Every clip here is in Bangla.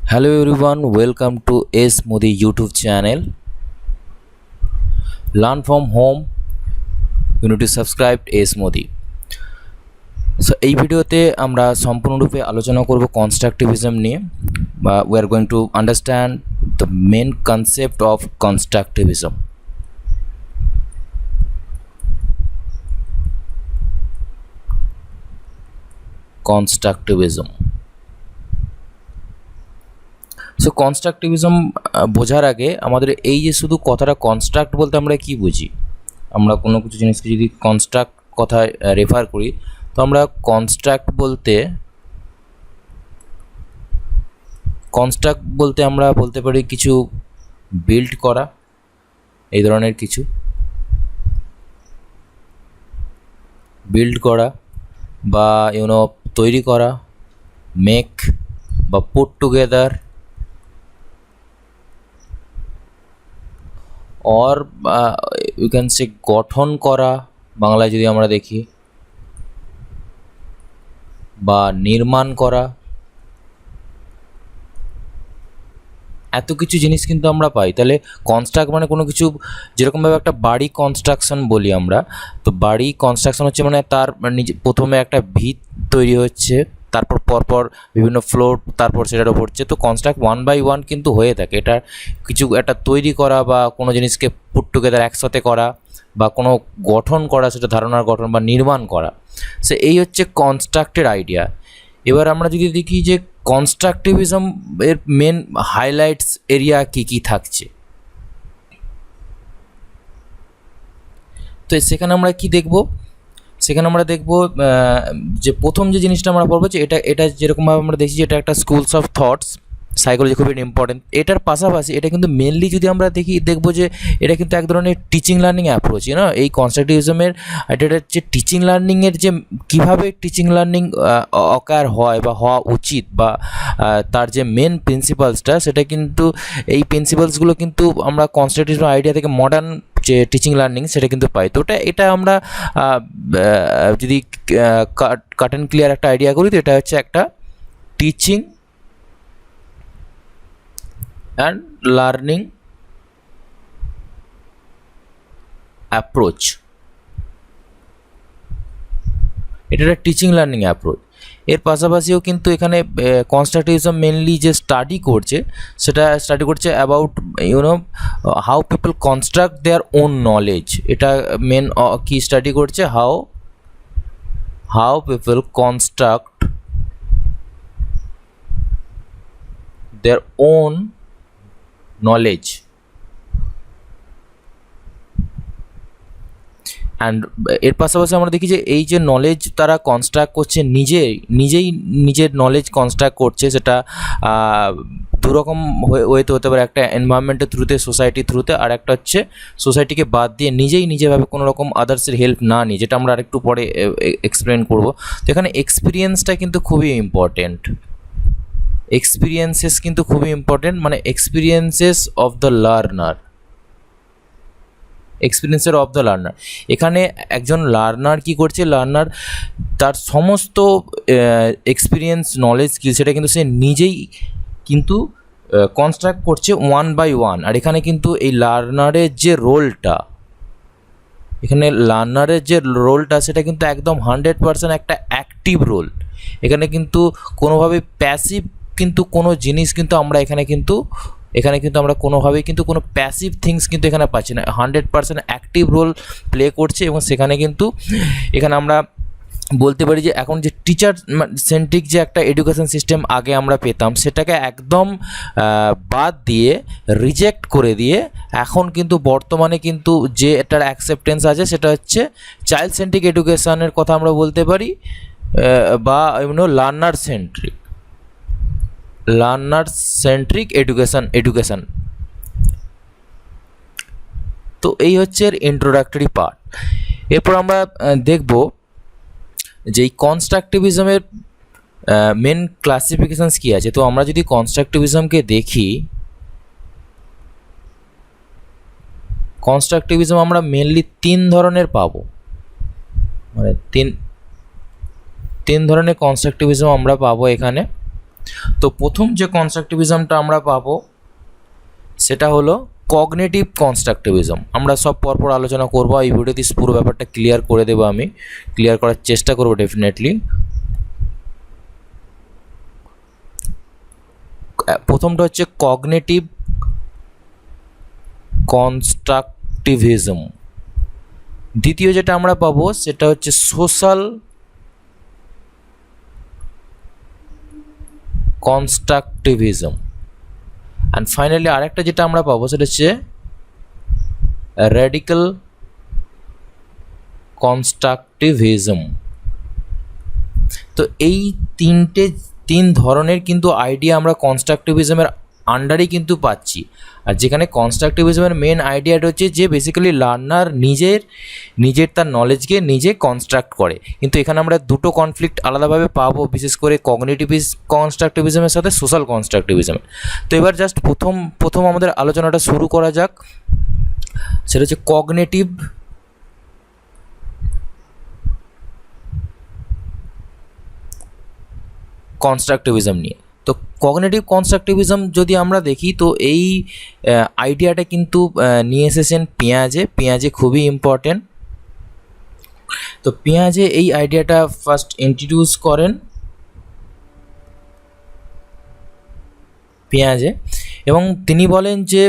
Hello everyone, welcome to S Modi YouTube channel. Learn from home. You need to subscribe S Modi. So এই ভিডিওতে আমরা সম্পূর্ণরূপে আলোচনা করব কনস্ট্রাকটিভিজম নিয়ে বা we are going to understand the main concept of constructivism. Constructivism. So constructivism বোঝার আগে আমাদের এই যে শুধু কথাটা কনস্ট্রাক্ট বলতে আমরা কি বুঝি, আমরা কোনো কিছু জিনিসকে যদি কনস্ট্রাক্ট কথায় রেফার করি তো আমরা কনস্ট্রাক্ট বলতে আমরা বলতে পারি কিছু বিল্ড করা, এই ধরনের কিছু বিল্ড করা বা তৈরি করা, মেক বা put together or you can say গঠন করা বাংলায় যদি আমরা দেখি, বা নির্মাণ করা, এত কিছু জিনিস কিন্তু আমরা পাই। তাহলে কনস্ট্রাক্ট মানে কোনো কিছু, যেরকমভাবে একটা বাড়ি কনস্ট্রাকশন বলি আমরা, তো বাড়ি কনস্ট্রাকশন হচ্ছে মানে তার নিজে প্রথমে একটা ভিত তৈরি হচ্ছে, তারপর পরপর বিভিন্ন ফ্লোর, তারপর সেটার ওপর হচ্ছে। তো কনস্ট্রাক্ট ওয়ান বাই ওয়ান কিন্তু হয়ে থাকে। এটা কিছু একটা তৈরি করা বা কোনো জিনিসকে পুট টুগেদার একসাথে করা বা কোনো গঠন করা, সেটা ধারণার গঠন বা নির্মাণ করা। সো এই হচ্ছে কনস্ট্রাক্টের আইডিয়া। এবার আমরা যদি দেখি যে কনস্ট্রাকটিভিজম এর মেন হাইলাইটস এরিয়া কী কী থাকছে, তো সেখানে আমরা কি দেখব, সেখানে আমরা দেখব যে প্রথম যে জিনিসটা আমরা পড়বো যে এটা যেরকমভাবে আমরা দেখছি যে এটা একটা স্কুলস অফ থটস, সাইকোলজি খুবই ইম্পর্টেন্ট। এটার পাশাপাশি এটা কিন্তু মেনলি যদি আমরা দেখবো যে এটা কিন্তু এক ধরনের টিচিং লার্নিং অ্যাপ্রোচ। এই কনস্ট্রাকটিভিজমের এটা যে টিচিং লার্নিংয়ের যে কীভাবে টিচিং লার্নিং অকার হয় বা হওয়া উচিত, বা তার যে মেন প্রিন্সিপালসটা, সেটা কিন্তু এই প্রিন্সিপালসগুলো কিন্তু আমরা কনস্ট্রাকটিভিজম আইডিয়া থেকে মডার্ন যে টিচিং লার্নিং সেটা কিন্তু পাই। তো এটা আমরা যদি কাট অ্যান্ড ক্লিয়ার একটা আইডিয়া করি, তো এটা হচ্ছে একটা টিচিং and learning approach। এটা একটা টিচিং লার্নিং অ্যাপ্রোচ। এর পাশাপাশিও কিন্তু এখানে কনস্ট্রাকটিভিজম মেনলি যে স্টাডি করছে, সেটা স্টাডি করছে about how people construct their own knowledge. এটা মেন কি স্টাডি করছে, how people construct their own knowledge. And এর পাশাপাশি আমরা দেখি যে এই যে নলেজ তারা কনস্ট্রাক্ট করছে, নিজেই নিজের নলেজ কনস্ট্রাক্ট করছে, সেটা দুরকম ওয়েতে হতে পারে। একটা এনভায়রনমেন্টের থ্রুতে, সোসাইটির থ্রুতে, আর একটা হচ্ছে সোসাইটিকে বাদ দিয়ে নিজেভাবে কোনো রকম আদার্সের হেল্প না নিয়ে, যেটা আমরা আরেকটু পরে এক্সপ্লেন করব। তো এখানে এক্সপিরিয়েন্সটা কিন্তু খুবই ইম্পর্টেন্ট। এক্সপিরিয়েন্সেস কিন্তু খুবই ইম্পর্টেন্ট, মানে এক্সপিরিয়েন্সেস অফ দ্য লার্নার, এক্সপিরিয়েন্সের অফ দ্য লার্নার। এখানে একজন লার্নার কি করছে, লার্নার তার সমস্ত এক্সপিরিয়েন্স, নলেজ, স্কিল, সেটা কিন্তু সে নিজেই কিন্তু কনস্ট্রাক্ট করছে ওয়ান বাই ওয়ান। আর এখানে কিন্তু এই লার্নারের যে রোলটা, সেটা কিন্তু একদম 100% একটা অ্যাক্টিভ রোল। এখানে কিন্তু কোনোভাবে প্যাসিভ কিন্তু কোনো জিনিস কিন্তু আমরা এখানে কিন্তু আমরা কোনোভাবেই কিন্তু কোনো প্যাসিভ থিংস কিন্তু এখানে পাচ্ছি না। 100% অ্যাক্টিভ রোল প্লে করছে। এবং সেখানে কিন্তু এখানে আমরা বলতে পারি যে এখন যে টিচার সেন্ট্রিক যে একটা এডুকেশন সিস্টেম আগে আমরা পেতাম, সেটাকে একদম বাদ দিয়ে, রিজেক্ট করে দিয়ে, এখন কিন্তু বর্তমানে কিন্তু যে এটার অ্যাকসেপ্টেন্স আছে, সেটা হচ্ছে চাইল্ড সেন্ট্রিক এডুকেশনের কথা আমরা বলতে পারি, বা লার্নার সেন্ট্রিক এডুকেশন। তো এই হচ্ছে এর ইন্ট্রোডাক্টরি পার্ট। এরপর আমরা দেখব যে এই কনস্ট্রাকটিভিজমের মেন ক্লাসিফিকেশনস কী আছে। তো আমরা যদি কনস্ট্রাকটিভিজমকে দেখি, কনস্ট্রাকটিভিজম আমরা মেনলি তিন ধরনের পাবো, মানে তিন ধরনের কনস্ট্রাকটিভিজম আমরা পাবো এখানে। তো প্রথম যে কনস্ট্রাকটিভিজমটা আমরা পাবো সেটা হলো কগনিটিভ কনস্ট্রাকটিভিজম। আমরা সব পরপর আলোচনা করব, এই ভিডিওতে পুরো ব্যাপারটা ক্লিয়ার করে দেবো, আমি ক্লিয়ার করার চেষ্টা করব ডেফিনেটলি। প্রথমটা হচ্ছে কগনিটিভ কনস্ট্রাকটিভিজম। দ্বিতীয় যেটা আমরা পাবো সেটা হচ্ছে সোশ্যাল কনস্ট্রাকটিভিজম। অ্যান্ড ফাইনালি আরেকটা যেটা আমরা পাবো সেটা হচ্ছে র্যাডিক্যাল কনস্ট্রাকটিভিজম। তো এই তিন ধরনের কিন্তু আইডিয়া আমরা কনস্ট্রাকটিভিজমের আন্ডারেই কিন্তু পাচ্ছি। আর যেখানে কনস্ট্রাকটিভিজমের মেন আইডিয়াটা হচ্ছে যে বেসিক্যালি লার্নার নিজের তার নলেজকে নিজে কনস্ট্রাক্ট করে, কিন্তু এখানে আমরা দুটো কনফ্লিক্ট আলাদাভাবে পাবো, বিশেষ করে কগনিটিভ কনস্ট্রাকটিভিজমের সাথে সোশ্যাল কনস্ট্রাকটিভিজম। তো এবার জাস্ট প্রথম আমাদের আলোচনাটা শুরু করা যাক, সেটা হচ্ছে কগনিটিভ কনস্ট্রাকটিভিজম নিয়ে। তো কগনিটিভ কনস্ট্রাকটিভিজম যদি আমরা দেখি, তো এই আইডিয়াটা কিন্তু নিয়ে এসেছেন পেঁয়াজে খুবই ইম্পর্টেন্ট। তো পেঁয়াজে এই আইডিয়াটা ফার্স্ট ইন্ট্রোডিউস করেন এবং তিনি বলেন যে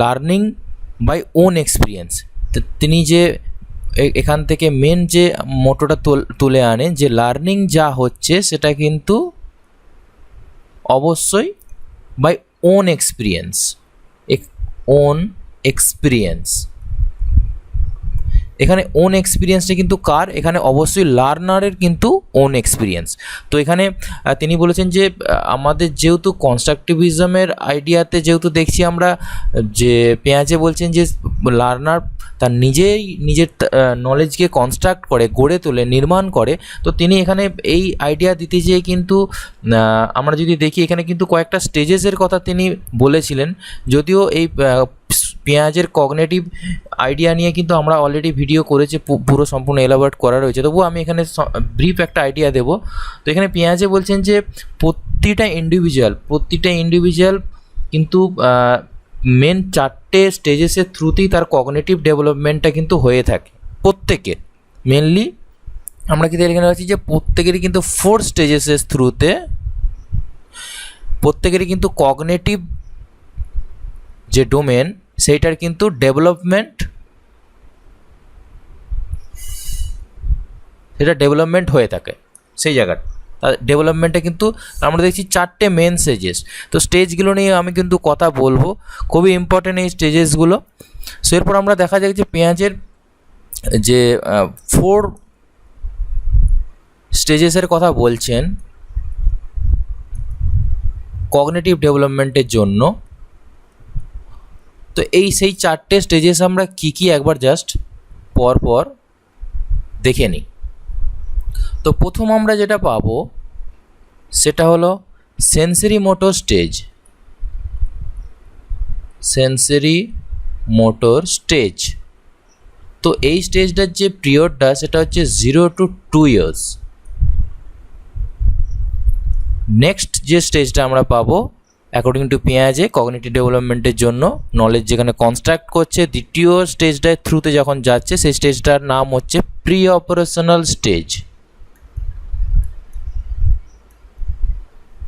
লার্নিং বাই ওন এক্সপিরিয়েন্স। তিনি যে এখান থেকে মেন যে মোটোটা তুলে আনেন যে লার্নিং যা হচ্ছে সেটা কিন্তু অবশ্যই বাই ওন এক্সপিরিয়েন্স। এখানে ওন এক্সপিরিয়েন্সটা কিন্তু কার? এখানে অবশ্যই লার্নারের কিন্তু ওন এক্সপিরিয়েন্স। তো এখানে তিনি বলেছেন যে আমাদের যেহেতু কনস্ট্রাকটিভিজমের আইডিয়াতে যেহেতু দেখছি আমরা যে পেঁয়াজে বলছেন যে লার্নার তার নিজের নলেজকে কনস্ট্রাক্ট করে, গড়ে তোলে, নির্মাণ করে। তো তিনি এখানে এই আইডিয়া দিতে যেয়ে কিন্তু আমরা যদি দেখি এখানে কিন্তু কয়েকটা স্টেজেসের কথা তিনি বলেছিলেন। যদিও এই পেঁয়াজের কগনিটিভ আইডিয়া নিয়ে কিন্তু আমরা অলরেডি ভিডিও করেছি, পুরো সম্পূর্ণ এলাবোরেট করা রয়েছে, তবুও আমি এখানে ব্রিফ একটা আইডিয়া দেবো। তো এখানে পেঁয়াজে বলছেন যে প্রতিটা ইন্ডিভিজুয়াল কিন্তু মেন 4টে স্টেজেসের থ্রুতেই তার কগনিটিভ ডেভেলপমেন্টটা কিন্তু হয়ে থাকে প্রত্যেকের। মেনলি আমরা কিন্তু এখানে আছি যে প্রত্যেকেরই কিন্তু 4 স্টেজেসের থ্রুতে প্রত্যেকেরই কিন্তু কগনিটিভ যে ডোমেন সেইটার কিন্তু ডেভেলপমেন্ট হয়ে থাকে সেই জায়গাটা। তার ডেভেলপমেন্টে কিন্তু আমরা দেখছি 4টে মেন স্টেজেস। তো স্টেজগুলো নিয়ে আমি কিন্তু কথা বলবো, খুবই ইম্পর্টেন্ট এই স্টেজেসগুলো। সো এরপর আমরা দেখা যায় যে পেঁয়াজের যে 4 স্টেজেসের কথা বলছেন কগনিটিভ ডেভেলপমেন্টের জন্য। তো সেই 4টে স্টেজেস আমরা কি একবার জাস্ট পর দেখে নিই। তো প্রথম আমরা যেটা পাবো সেটা হলো সেন্সরি মোটর স্টেজ। তো এই স্টেজটার যে পিরিয়ডটা সেটা হচ্ছে 0 to 2 years। নেক্সট যে স্টেজটা আমরা পাবো অ্যাকর্ডিং টু পেঁয়াজে কগনিটিভ ডেভেলপমেন্টের জন্য নলেজ যেখানে কনস্ট্রাক্ট করছে, দ্বিতীয় স্টেজটার থ্রুতে যখন যাচ্ছে সেই স্টেজটার নাম হচ্ছে প্রি অপারেশনাল স্টেজ।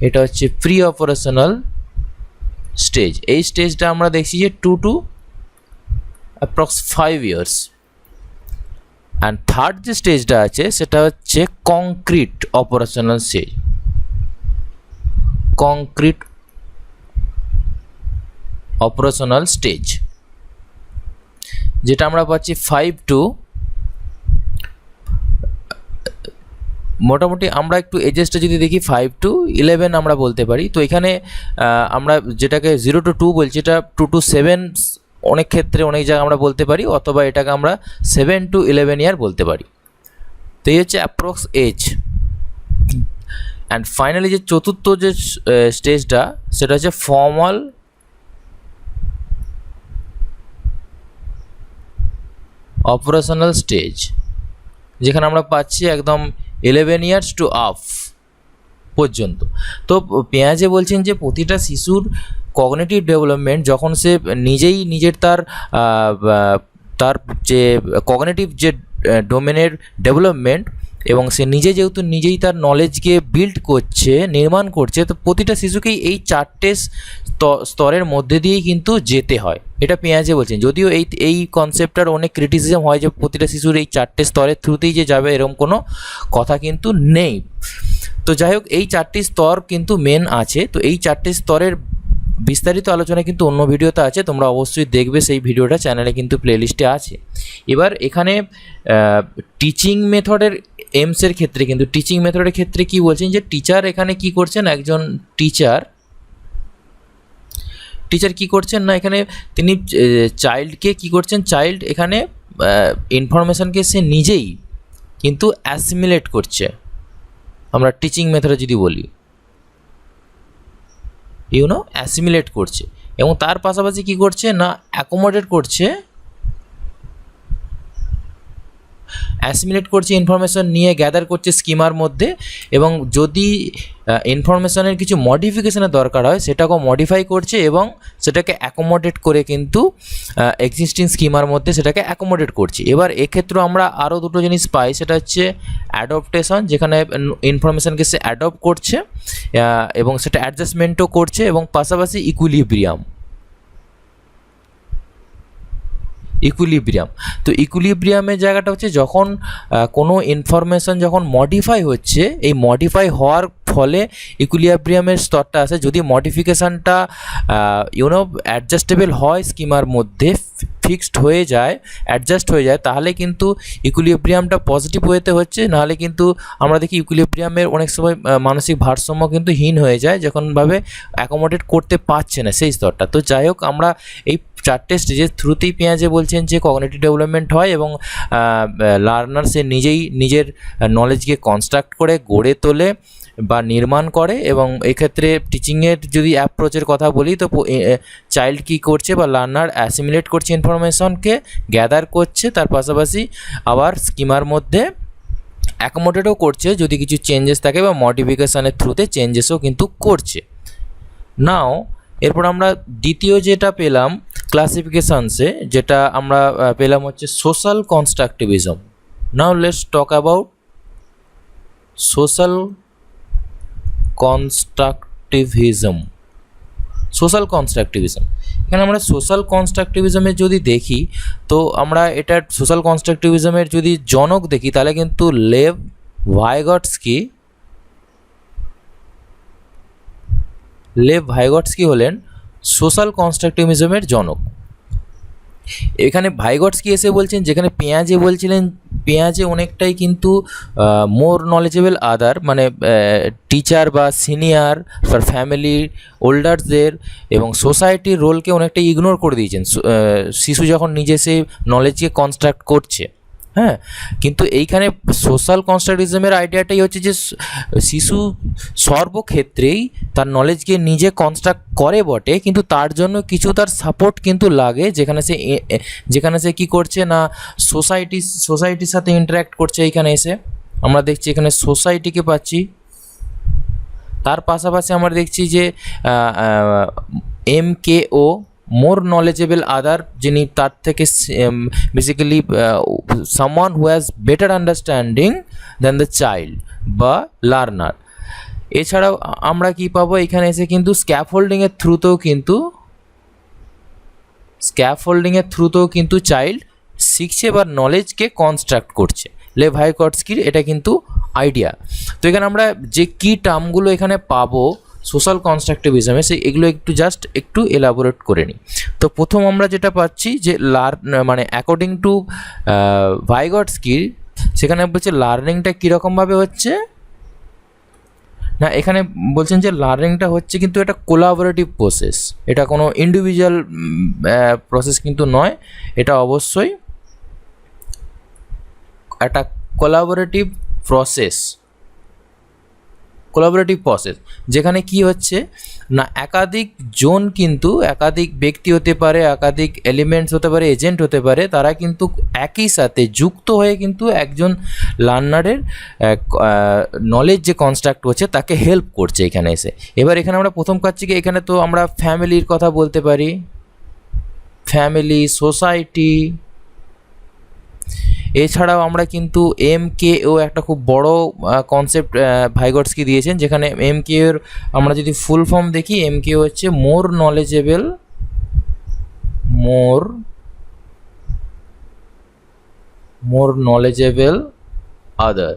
এটা হচ্ছে প্রি অপারেশনাল স্টেজ। এই স্টেজটা আমরা দেখছি যে 2 to approx 5 years। And third যে স্টেজটা আছে সেটা হচ্ছে কংক্রিট অপারেশনাল স্টেজ, যেটা আমরা পাচ্ছি 5 to মোটামুটি আমরা একটু এজেসটা যদি দেখি 5 to 11 আমরা বলতে পারি। তো এখানে আমরা যেটাকে 0 to 2 বলছি এটা 2 to 7 অনেক ক্ষেত্রে অনেক জায়গায় আমরা বলতে পারি, অথবা এটাকে আমরা 7 to 11 ইয়ার বলতে পারি। তো এই হচ্ছে অ্যাপ্রক্স এজ। অ্যান্ড ফাইনালি যে চতুর্থ যে স্টেজটা সেটা হচ্ছে ফর্মাল অপারেশনাল স্টেজ, যেখানে আমরা পাচ্ছি একদম 11 years to up। পর্যন্ত। তো পেঁয়াজে বলছেন যে প্রতিটা শিশুর কগনিটিভ ডেভেলপমেন্ট যখন সে নিজের তার যে কগনিটিভ যে ডোমেনের ডেভেলপমেন্ট এবং সে যেহেতু নিজেই তার নলেজকে বিল্ড করছে, নির্মাণ করছে, তো প্রতিটা শিশুকেই এই 4টে স্তরের মধ্যে দিয়েই কিন্তু যেতে হয়, এটা পেঁয়াজে বলছেন। যদিও এই কনসেপ্টটার অনেক ক্রিটিসিজম হয় যে প্রতিটা শিশুর এই 4টে স্তরের থ্রুতেই যে যাবে এরকম কোনো কথা কিন্তু নেই। তো যাই হোক, এই 4টি স্তর কিন্তু মেন আছে। তো এই 4টে স্তরের বিস্তারিত আলোচনা কিন্তু অন্য ভিডিওতে আছে, তোমরা অবশ্যই দেখবে সেই ভিডিওটা, চ্যানেলে কিন্তু প্লেলিস্টে আছে। এবার এখানে টিচিং মেথডের এমসের ক্ষেত্রে কিন্তু টিচিং মেথডের ক্ষেত্রে কি বলছেন যে টিচার এখানে কি করছেন, একজন টিচার কি করছেন না, এখানে তিনি চাইল্ডকে কি করছেন, চাইল্ড এখানে ইনফরমেশানকে সে নিজেই কিন্তু অ্যাসিমিলেট করছে। আমরা টিচিং মেথডে যদি বলি অ্যাসিমিলেট করছে, এবং তার পাশাপাশি কি করছে না অ্যাকোমোডেট করছে, অ্যাসিমিলেট করছে, ইনফরমেশন নিয়ে গ্যাদার করছে স্কিমার মধ্যে, এবং যদি ইনফরমেশনের কিছু মডিফিকেশনের দরকার হয় সেটাকেও মডিফাই করছে এবং সেটাকে অ্যাকোমোডেট করে কিন্তু এক্সিস্টিং স্কিমার মধ্যে সেটাকে অ্যাকোমোডেট করছে। এবার এক্ষেত্রে আমরা আরও দুটো জিনিস পাই, সেটা হচ্ছে অ্যাডপ্টেশন, যেখানে ইনফরমেশনকে সে অ্যাডপ্ট করছে এবং সেটা অ্যাডজাস্টমেন্টও করছে, এবং পাশাপাশি ইকুইলিব্রিয়াম। তো ইকুইলিব্রিয়ামের জায়গাটা হচ্ছে যখন কোনো ইনফরমেশন যখন মডিফাই হচ্ছে, এই মডিফাই হওয়ার ফলে ইকুইলিব্রিয়ামের স্তরটা আসে। যদি মডিফিকেশানটা অ্যাডজাস্টেবল হয়, স্কিমার মধ্যে ফিক্সড হয়ে যায়, অ্যাডজাস্ট হয়ে যায়, তাহলে কিন্তু ইকুইলিব্রিয়ামটা পজিটিভ ওয়েতে হচ্ছে। নাহলে কিন্তু আমরা দেখি ইকুইলিব্রিয়ামের অনেক সময় মানসিক ভারসাম্য কিন্তু হীন হয়ে যায়, যখনভাবে অ্যাকোমোডেট করতে পারছে না সেই স্তরটা। তো যাই হোক, আমরা এই 4টে স্টেজের থ্রুতেই পেঁয়াজে বলছেন যে কগনিটিভ ডেভেলপমেন্ট হয় এবং লার্নার সে নিজেই নিজের নলেজকে কনস্ট্রাক্ট করে গড়ে তোলে বা নির্মাণ করে। এবং এক্ষেত্রে টিচিংয়ের যদি অ্যাপ্রোচের কথা বলি, তো চাইল্ড কী করছে বা লার্নার অ্যাসিমিলেট করছে, ইনফরমেশনকে গ্যাদার করছে, তার পাশাপাশি আবার স্কিমার মধ্যে অ্যাকোমোডেটও করছে যদি কিছু চেঞ্জেস থাকে, বা মডিফিকেশানের থ্রুতে চেঞ্জেসও কিন্তু করছে। নাও এরপর আমরা দ্বিতীয় যেটা পেলাম ক্লাসিফিকেশানসে, যেটা আমরা পেলাম হচ্ছে social constructivism. Now let's talk about social constructivism. এখানে আমরা সোশ্যাল কনস্ট্রাকটিভিজমে যদি দেখি, তো আমরা এটার সোশ্যাল কনস্ট্রাকটিভিজমের যদি জনক দেখি, তাহলে কিন্তু লেভ ভাইগটস্কি হলেন সোশ্যাল কনস্ট্রাকটিভিজমের জনক। এখানে ভাইগটস্কি এসে বলছেন, যেখানে পেঁয়াজে বলছিলেন পেঁয়াজে অনেকটাই কিন্তু মোর নলেজেবল আদার, মানে টিচার বা সিনিয়র বা ফ্যামিলি ওল্ডারদের এবং সোসাইটির রোলকে অনেকটাই ইগনোর করে দিয়েছেন শিশু যখন নিজে সেই নলেজকে কনস্ট্রাক্ট করছে। হ্যাঁ, কিন্তু এইখানে সোশ্যাল কনস্ট্রাকটিভিজমের আইডিয়াটাই হচ্ছে যে শিশু সর্বক্ষেত্রেই তার নলেজকে নিজে কনস্ট্রাক্ট করে বটে, কিন্তু তার জন্য কিছু তার সাপোর্ট কিন্তু লাগে, যেখানে সে কী করছে না সোসাইটির সাথে ইন্টারাক্ট করছে। এইখানে এসে আমরা দেখছি এখানে সোসাইটিকে পাচ্ছি, তার পাশাপাশি আমরা দেখছি যে MKO মোর নলেজেবল আদার, যিনি তার থেকে basically someone who has better understanding than the child বা লার্নার। এছাড়াও আমরা কি পাবো, এখানে এসে কিন্তু স্ক্যাফোল্ডিংয়ের থ্রুতেও কিন্তু চাইল্ড শিখছে বা নলেজকে কনস্ট্রাক্ট করছে। লেভ ভাইগটস্কির এটা কিন্তু আইডিয়া। তো এখানে আমরা যে কী টার্মগুলো এখানে পাবো সোশ্যাল কনস্ট্রাকটিভিজমে, এগুলো একটু এলাবোরেট করে নিই। তো প্রথম আমরা যেটা পাচ্ছি যে মানে অ্যাকর্ডিং টু ভাইগটস্কির, সেখানে বলছে লার্নিংটা কীরকমভাবে হচ্ছে না, এখানে বলছেন যে লার্নিংটা হচ্ছে কিন্তু একটা কোলাবোরেটিভ প্রসেস, এটা কোনো ইন্ডিভিজুয়াল প্রসেস কিন্তু নয়, এটা অবশ্যই একটা কোলাবোরেটিভ প্রসেস। কোলাবোরেটিভ প্রসেস, যেখানে কি হচ্ছে না একাধিক জন কিন্তু একাধিক ব্যক্তি হতে পারে, একাধিক এলিমেন্টস হতে পারে, এজেন্ট হতে পারে, তারা কিন্তু একই সাথে যুক্ত হয়ে কিন্তু একজন লার্নারের নলেজ যে কনস্ট্রাক্ট হচ্ছে তাকে হেল্প করছে এখানে এসে। এবার এখানে আমরা প্রথম কাজ কি, এখানে তো আমরা ফ্যামিলির কথা বলতে পারি, ফ্যামিলি, সোসাইটি, এছাড়াও আমরা কিন্তু MKO একটা খুব বড় কনসেপ্ট ভাইগটস্কি দিয়েছেন, যেখানে MKO এর আমরা যদি ফুল ফর্ম দেখি, MKO হচ্ছে মোর নলেজেবল আদার।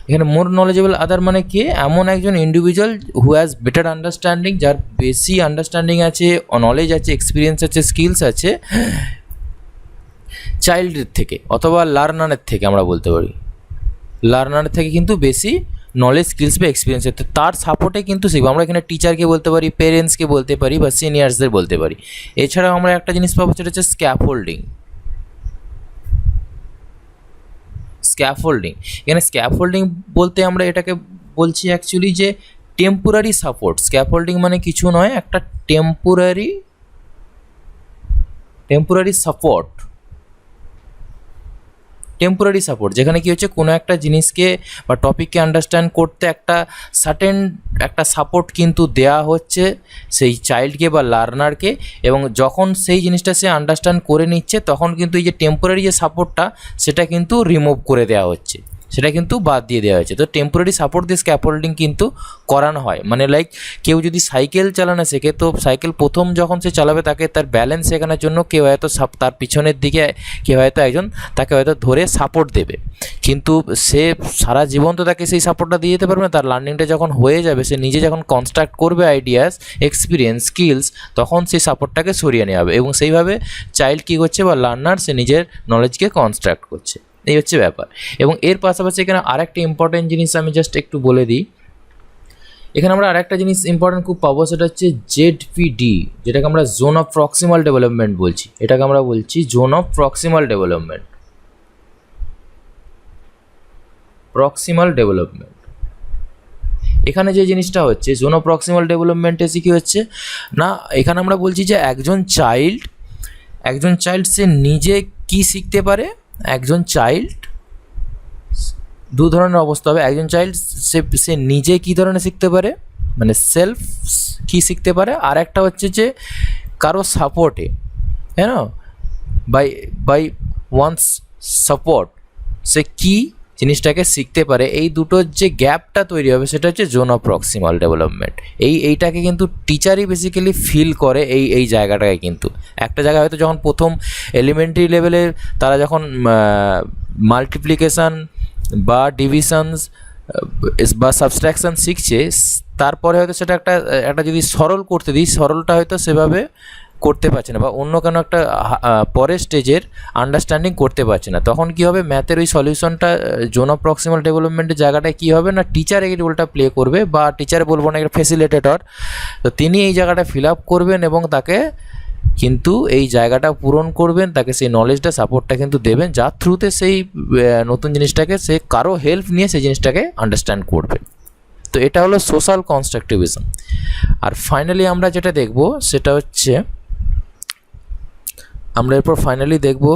এখানে মোর নলেজেবল আদার মানে কি, এমন একজন individual who has better understanding, যার বেশি আন্ডারস্ট্যান্ডিং আছে, নলেজ আছে, এক্সপিরিয়েন্স আছে, স্কিলস আছে চাইল্ডের থেকে অথবা লার্নারের থেকে, আমরা বলতে পারি লার্নারের থেকে কিন্তু বেশি নলেজ, স্কিলস বা এক্সপিরিয়েন্স আছে, তার সাপোর্টে কিন্তু শিখবো। আমরা এখানে টিচারকে বলতে পারি, পেরেন্টসকে বলতে পারি, বা সিনিয়র্সদের বলতে পারি। এছাড়াও আমরা একটা জিনিস পাবো, সেটা হচ্ছে স্ক্যাফোল্ডিং। এখানে স্ক্যাফোল্ডিং বলতে আমরা এটাকে বলছি অ্যাকচুয়ালি যে টেম্পোরারি সাপোর্ট। স্ক্যাফোল্ডিং মানে কিছু নয়, একটা টেম্পোরারি সাপোর্ট, যেখানে কি হচ্ছে কোনো একটা জিনিসকে বা টপিককে আন্ডারস্ট্যান্ড করতে একটা সার্টেন একটা সাপোর্ট কিন্তু দেয়া হচ্ছে সেই চাইল্ডকে বা লার্নারকে, এবং যখন সেই জিনিসটা সে আন্ডারস্ট্যান্ড করে নিচ্ছে তখন কিন্তু এই যে টেম্পোরারি যে সাপোর্টটা সেটা কিন্তু রিমুভ করে দেওয়া হচ্ছে, সেটা কিন্তু বাদ দিয়ে দেওয়া হয়েছে। তো টেম্পোরারি সাপোর্ট দিয়ে স্ক্যাফোল্ডিং কিন্তু করানো হয়। মানে লাইক কেউ যদি সাইকেল চালানো শেখে, তো সাইকেল প্রথম যখন সে চালাবে তাকে তার ব্যালেন্স শেখানোর জন্য কেউ হয়তো তার পিছনের দিকে কেউ হয়তো একজন তাকে হয়তো ধরে সাপোর্ট দেবে, কিন্তু সে সারা জীবন তো তাকে সেই সাপোর্টটা দিয়ে যেতে পারবে না। তার লার্নিংটা যখন হয়ে যাবে, সে নিজে যখন কনস্ট্রাক্ট করবে আইডিয়াস, এক্সপিরিয়েন্স, স্কিলস, তখন সেই সাপোর্টটাকে সরিয়ে নেওয়া হবে, এবং সেইভাবে চাইল্ড কী করছে বা লার্নার সে নিজের নলেজকে কনস্ট্রাক্ট করছে। এই হচ্ছে ব্যাপার। এবং এর পাশাপাশি এখানে আরেকটা ইম্পর্টেন্ট জিনিস আমি জাস্ট একটু বলে দিই, এখানে আমরা আরেকটা জিনিস ইম্পর্টেন্ট খুব পাবো, সেটা হচ্ছে ZPD, যেটাকে আমরা জোন অফ প্রক্সিমাল ডেভেলপমেন্ট বলছি। এটাকে আমরা বলছি জোন অফ প্রক্সিমাল ডেভেলপমেন্ট। এখানে যে জিনিসটা হচ্ছে জোন অফ প্রক্সিমাল ডেভেলপমেন্টে কী হচ্ছে না, এখানে আমরা বলছি যে একজন চাইল্ড সে নিজে কি শিখতে পারে। একজন চাইল্ড দু ধরনের অবস্থা হবে, একজন চাইল্ড সে নিজে কী ধরনের শিখতে পারে, মানে সেলফ কি শিখতে পারে, আর একটা হচ্ছে যে কারো সাপোর্টে, হ্যাঁ না, বাই ওয়ান্স সাপোর্ট সে কি জিনিসটাকে শিখতে পারে। এই দুটোর যে গ্যাপটা তৈরি হবে সেটা হচ্ছে জোন অফ প্রক্সিমাল ডেভেলপমেন্ট। এইটাকে কিন্তু টিচারই বেসিক্যালি ফিল করে এই জায়গাটাকে। কিন্তু একটা জায়গায় হয়তো যখন প্রথম এলিমেন্টারি লেভেলে তারা যখন মাল্টিপ্লিকেশান বা ডিভিশনস বা সাবস্ট্রাকশান শিখছে, তারপরে হয়তো সেটা একটা যদি সরল করতে দিই, সরলটা হয়তো সেভাবে করতে পারছে না, বা অন্য কোনো একটা পরের স্টেজের আন্ডারস্ট্যান্ডিং করতে পারছে না। তখন কী হবে, ম্যাথের ওই সলিউশনটা জোন অফ প্রক্সিমাল ডেভেলপমেন্টের জায়গাটায় কী হবে না, টিচার এই রোলটা প্লে করবে, বা টিচার বলবো না, একটা ফ্যাসিলিটেটর, তো তিনি এই জায়গাটা ফিল আপ করবেন এবং তাকে কিন্তু এই জায়গাটা পূরণ করবেন, তাকে সেই নলেজটা, সাপোর্টটা কিন্তু দেবেন, যার থ্রুতে সেই নতুন জিনিসটাকে সে কারো হেল্প নিয়ে সেই জিনিসটাকে আন্ডারস্ট্যান্ড করবে। তো এটা হলো সোশ্যাল কনস্ট্রাকটিভিজম। আর ফাইনালি আমরা যেটা দেখব সেটা হচ্ছে, আমরা এরপর ফাইনালি দেখব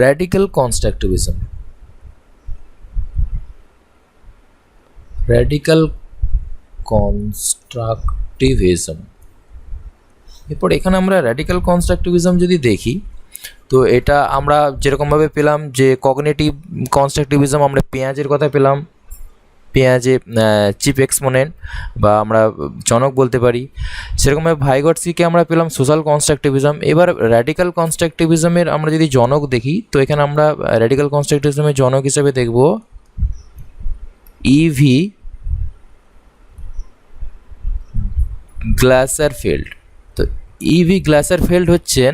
র্যাডিক্যাল কনস্ট্রাকটিভিজম। এরপর এখানে আমরা র্যাডিক্যাল কনস্ট্রাকটিভিজম যদি দেখি, তো এটা আমরা যেরকমভাবে পেলাম যে কগনিটিভ কনস্ট্রাকটিভিজম, আমরা পেঁয়াজের কথা পেলাম, পেঁয়াজে চিফ এক্সপোনেন্ট বা আমরা জনক বলতে পারি, সেরকমভাবে ভাইগটস্কিকে আমরা পেলাম সোশ্যাল কনস্ট্রাকটিভিজম। এবার র্যাডিক্যাল কনস্ট্রাকটিভিজমের আমরা যদি জনক দেখি, তো এখানে আমরা র্যাডিক্যাল কনস্ট্রাকটিভিজমের জনক হিসেবে দেখব ইভি গ্লাসারফেল্ড। তো ইভি গ্লাসারফেল্ড হচ্ছেন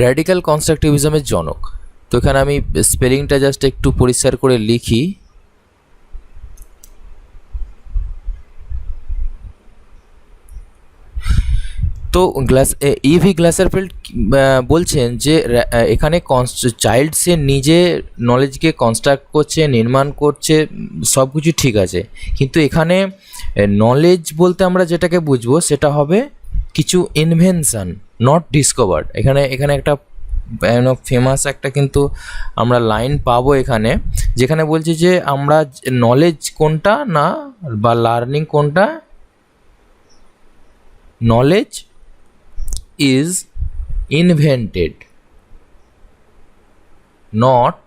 র্যাডিক্যাল কনস্ট্রাকটিভিজমের জনক। তো এখানে আমি স্পেলিংটা জাস্ট একটু পরিষ্কার করে লিখি। তো ইভি গ্লাসারফেল্ড বলছেন যে এখানে চাইল্ড সে নিজে নলেজকে কনস্ট্রাক্ট করছে, নির্মাণ করছে, সব কিছু ঠিক আছে, কিন্তু এখানে নলেজ বলতে আমরা যেটাকে বুঝবো সেটা হবে কিছু ইনভেনশন, নট ডিসকভার্ড। এখানে একটা ফেমাস একটা কিন্তু আমরা লাইন পাবো এখানে, যেখানে বলছে যে আমরা নলেজ কোনটা না বা লার্নিং কোনটা, knowledge is invented not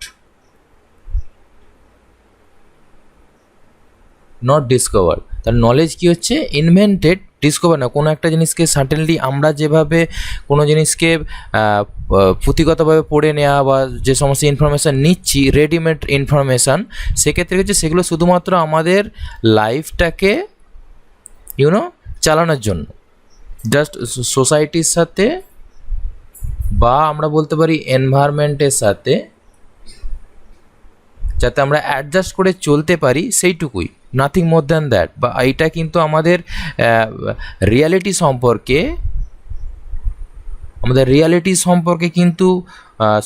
discover. তার নলেজ কি হচ্ছে ইনভেন্টেড, ডিসকভার না। কোনো একটা জিনিসকে সার্টেনলি আমরা যেভাবে কোনো জিনিসকে পুঁথিগতভাবে পড়ে নেওয়া বা যে সমস্ত ইনফরমেশান নিচ্ছি, রেডিমেড ইনফরমেশান, সেক্ষেত্রে হচ্ছে সেগুলো শুধুমাত্র আমাদের লাইফটাকে চালানোর জন্য, জাস্ট সোসাইটির সাথে বা আমরা বলতে পারি এনভায়রনমেন্টের সাথে যাতে আমরা অ্যাডজাস্ট করে চলতে পারি, সেইটুকুই, নাথিং মোর দ্যান দ্যাট। বা এইটা কিন্তু আমাদের রিয়ালিটি সম্পর্কে কিন্তু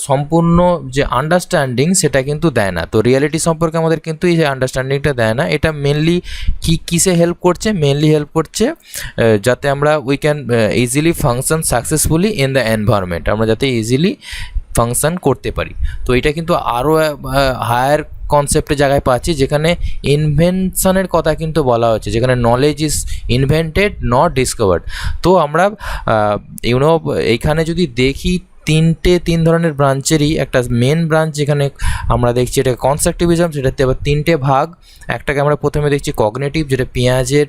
সম্পূর্ণ যে আন্ডারস্ট্যান্ডিং সেটা কিন্তু দেয় না। তো রিয়ালিটি সম্পর্কে আমাদের কিন্তু এই আন্ডারস্ট্যান্ডিংটা দেয় না। এটা মেনলি কিসে হেল্প করছে? মেনলি হেল্প করছে যাতে আমরা we can easily function successfully in the environment, আমরা যাতে ইজিলি ফাংশন করতে পারি। তো এটা কিন্তু আরও হায়ার কনসেপ্টের জায়গায় পাচ্ছি, যেখানে ইনভেনশনের কথা কিন্তু বলা হচ্ছে, যেখানে knowledge is invented not discovered. তো আমরা এইখানে যদি দেখি তিন ধরনের ব্রাঞ্চেরই একটা মেন ব্রাঞ্চ যেখানে আমরা দেখছি এটা কনস্ট্রাকটিভিজম, সেটাতে আবার তিনটে ভাগ। একটাকে আমরা প্রথমে দেখছি কগনিটিভ, যেটা পিয়াজের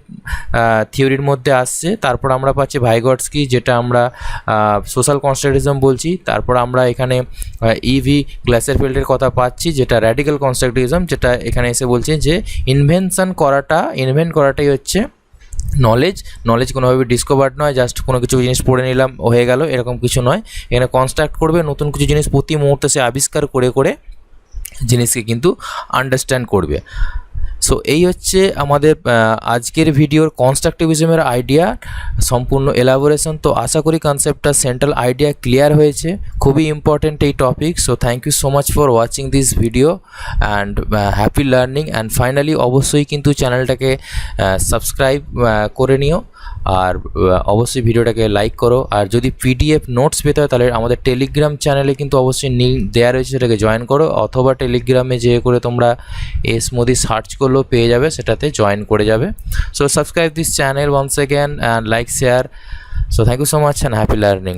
থিওরির মধ্যে আসছে। তারপর আমরা পাচ্ছি ভাইগটস্কি, যেটা আমরা সোশ্যাল কনস্ট্রাকটিভিজম বলছি। তারপর আমরা এখানে ইভি গ্লাসেরফেল্ডের কথা পাচ্ছি, যেটা র্যাডিক্যাল কনস্ট্রাকটিভিজম, যেটা এখানে এসে বলছে যে ইনভেন্ট করাটাই হচ্ছে নলেজ কোনোভাবে ডিসকভার্ড নয়, জাস্ট কোনো কিছু জিনিস পড়ে নিলাম হয়ে গেল এরকম কিছু নয়। এখানে কনস্ট্রাক্ট করবে, নতুন কিছু জিনিস প্রতি মুহূর্তে সে আবিষ্কার করে জিনিসকে কিন্তু আন্ডারস্ট্যান্ড করবে। সো এই হচ্ছে আমাদের আজকের ভিডিওর কনস্ট্রাকটিভিজমের আইডিয়া সম্পূর্ণ এলাবোরেশন। তো আশা করি কনসেপ্টটা সেন্ট্রাল আইডিয়া ক্লিয়ার হয়েছে, খুবই ইম্পর্টেন্ট এই টপিক। So thank you so much for watching this video and happy learning. And finally অবশ্যই কিন্তু চ্যানেলটাকে সাবস্ক্রাইব করে নিও, আর অবশ্যই ভিডিওটাকে লাইক করো। আর যদি পিডিএফ নোটস পেতে হয় তাহলে আমাদের টেলিগ্রাম চ্যানেলে কিন্তু অবশ্যই লিঙ্ক দেওয়া রয়েছে, সেটাকে জয়েন করো, অথবা টেলিগ্রামে যেয়ে করে তোমরা এস মোদি সার্চ করলেও পেয়ে যাবে, সেটাতে জয়েন করে যাবে। So subscribe this channel once again and like share. So thank you so much and happy learning.